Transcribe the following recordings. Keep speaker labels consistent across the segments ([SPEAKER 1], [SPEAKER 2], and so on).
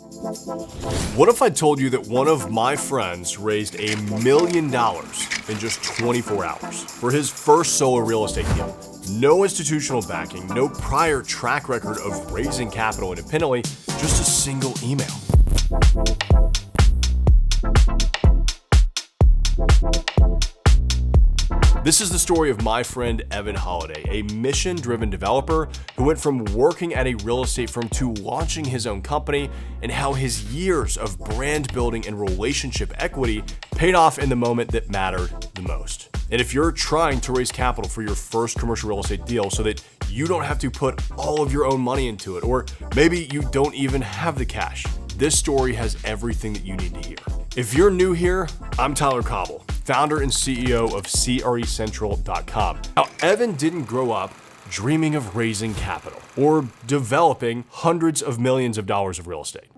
[SPEAKER 1] What if I told you that one of my friends raised $1 million in just 24 hours for his first solo real estate deal? No institutional backing, no prior track record of raising capital independently, just a single email. This is the story of my friend Evan Holladay, a mission-driven developer who went from working at a real estate firm to launching his own company, and how his years of brand building and relationship equity paid off in the moment that mattered the most. And if you're trying to raise capital for your first commercial real estate deal so that you don't have to put all of your own money into it, or maybe you don't even have the cash, this story has everything that you need to hear. If you're new here, I'm Tyler Cobble, founder and CEO of CREcentral.com. Now, Evan didn't grow up dreaming of raising capital or developing hundreds of millions of dollars of real estate.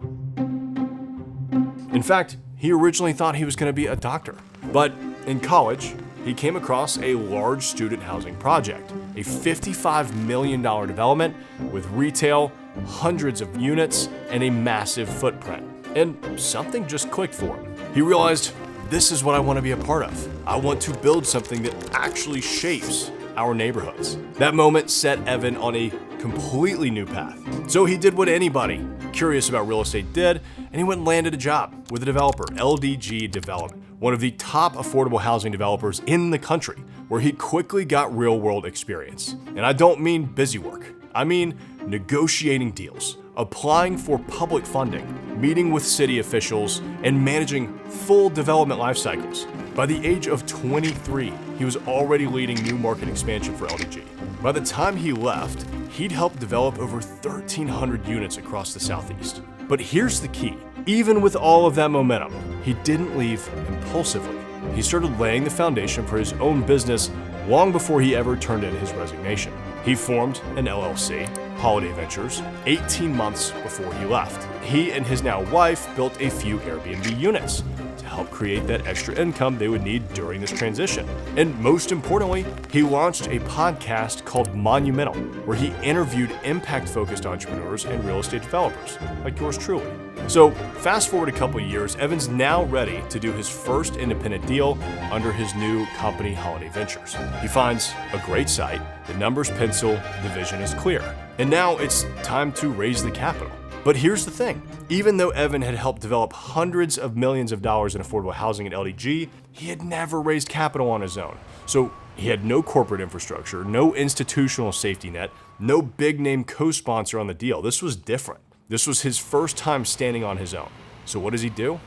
[SPEAKER 1] In fact, he originally thought he was going to be a doctor. But in college, he came across a large student housing project, a $55 million development with retail, hundreds of units, and a massive footprint. And something just clicked for him. He realized, this is what I want to be a part of. I want to build something that actually shapes our neighborhoods. That moment set Evan on a completely new path. So he did what anybody curious about real estate did, and he went and landed a job with a developer, LDG Development, one of the top affordable housing developers in the country, where he quickly got real-world experience. And I don't mean busy work. I mean negotiating deals, applying for public funding, meeting with city officials, and managing full development life cycles. By the age of 23, he was already leading new market expansion for LDG. By the time he left, he'd helped develop over 1,300 units across the Southeast. But here's the key. Even with all of that momentum, he didn't leave impulsively. He started laying the foundation for his own business long before he ever turned in his resignation. He formed an LLC, Holladay Ventures, 18 months before he left. He and his now wife built a few Airbnb units to help create that extra income they would need during this transition. And most importantly, he launched a podcast called Monumental, where he interviewed impact-focused entrepreneurs and real estate developers, like yours truly. So fast forward a couple of years, Evan's now ready to do his first independent deal under his new company, Holladay Ventures. He finds a great site, the numbers pencil, the vision is clear. And now it's time to raise the capital. But here's the thing. Even though Evan had helped develop hundreds of millions of dollars in affordable housing at LDG, he had never raised capital on his own. So he had no corporate infrastructure, no institutional safety net, no big name co-sponsor on the deal. This was different. This was his first time standing on his own. So what does he do?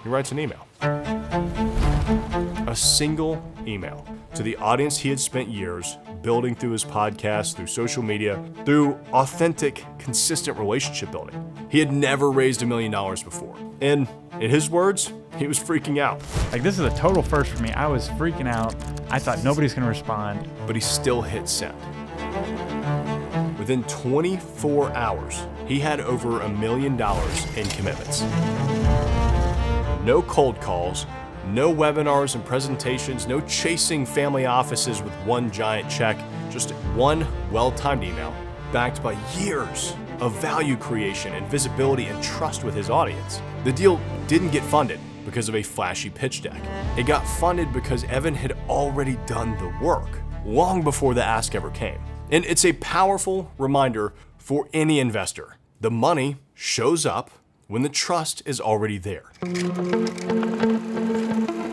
[SPEAKER 1] He writes an email. A single email to the audience he had spent years building through his podcast, through social media, through authentic, consistent relationship building. He had never raised $1 million before. And in his words, he was freaking out.
[SPEAKER 2] Like, this is a total first for me. I was freaking out. I thought nobody's going to respond.
[SPEAKER 1] But he still hit send. Within 24 hours, he had over $1 million in commitments. No cold calls, no webinars and presentations, no chasing family offices with one giant check, just one well-timed email backed by years of value creation and visibility and trust with his audience. The deal didn't get funded because of a flashy pitch deck. It got funded because Evan had already done the work long before the ask ever came. And it's a powerful reminder for any investor. The money shows up when the trust is already there.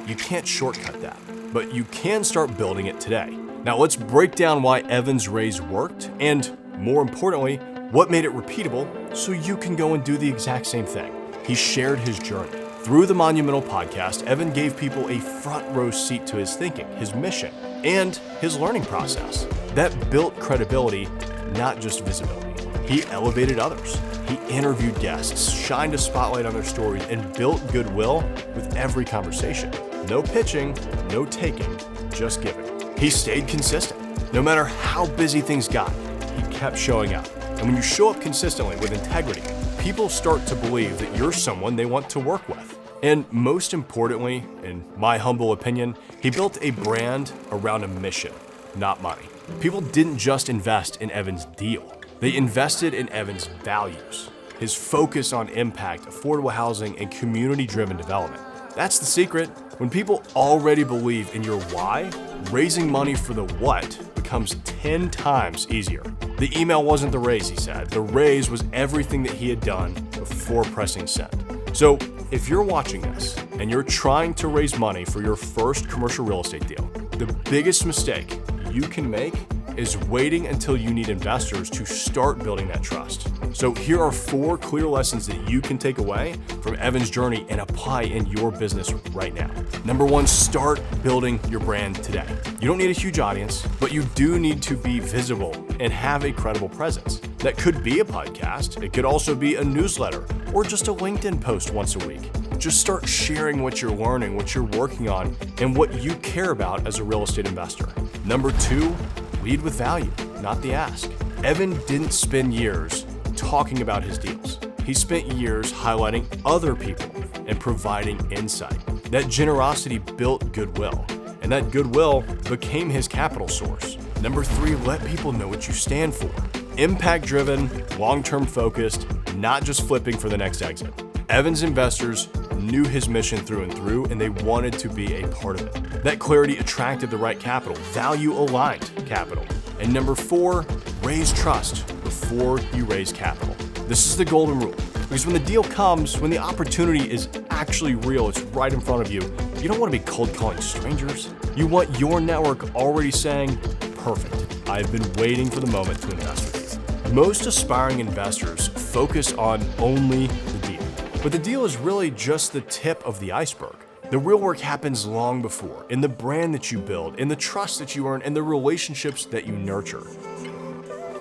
[SPEAKER 1] You can't shortcut that, but you can start building it today. Now let's break down why Evan's raise worked, and more importantly, what made it repeatable so you can go and do the exact same thing. He shared his journey. Through the Monumental podcast, Evan gave people a front row seat to his thinking, his mission, and his learning process. That built credibility, not just visibility. He elevated others. He interviewed guests, shined a spotlight on their stories, and built goodwill with every conversation. No pitching, no taking, just giving. He stayed consistent. No matter how busy things got, he kept showing up. And when you show up consistently with integrity, people start to believe that you're someone they want to work with. And most importantly, in my humble opinion, he built a brand around a mission, not money. People didn't just invest in Evan's deal. They invested in Evan's values. his focus on impact, affordable housing, and community-driven development. That's the secret. When people already believe in your why, raising money for the what becomes 10 times easier. The email wasn't the raise, he said. The raise was everything that he had done before pressing send. So if you're watching this and you're trying to raise money for your first commercial real estate deal, the biggest mistake you can make is waiting until you need investors to start building that trust. So here are 4 clear lessons that you can take away from Evan's journey and apply in your business right now. Number 1, start building your brand today. You don't need a huge audience, but you do need to be visible and have a credible presence. That could be a podcast, it could also be a newsletter, or just a LinkedIn post once a week. Just start sharing what you're learning, what you're working on, and what you care about as a real estate investor. Number 2, lead with value, not the ask. Evan didn't spend years talking about his deals. He spent years highlighting other people and providing insight. That generosity built goodwill, and that goodwill became his capital source. Number 3, let people know what you stand for. Impact-driven, long-term focused, not just flipping for the next exit. Evan's investors knew his mission through and through, and they wanted to be a part of it. That clarity attracted the right capital, value-aligned capital. And number 4, raise trust before you raise capital. This is the golden rule, because when the deal comes, when the opportunity is actually real, it's right in front of you, you don't want to be cold calling strangers. You want your network already saying, perfect, I've been waiting for the moment to invest with you. Most aspiring investors focus on only the deal. But the deal is really just the tip of the iceberg. The real work happens long before, in the brand that you build, in the trust that you earn, and the relationships that you nurture.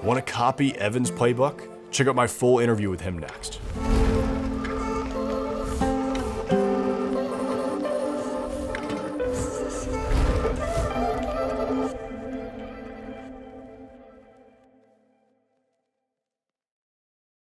[SPEAKER 1] Want to copy Evan's playbook? Check out my full interview with him next.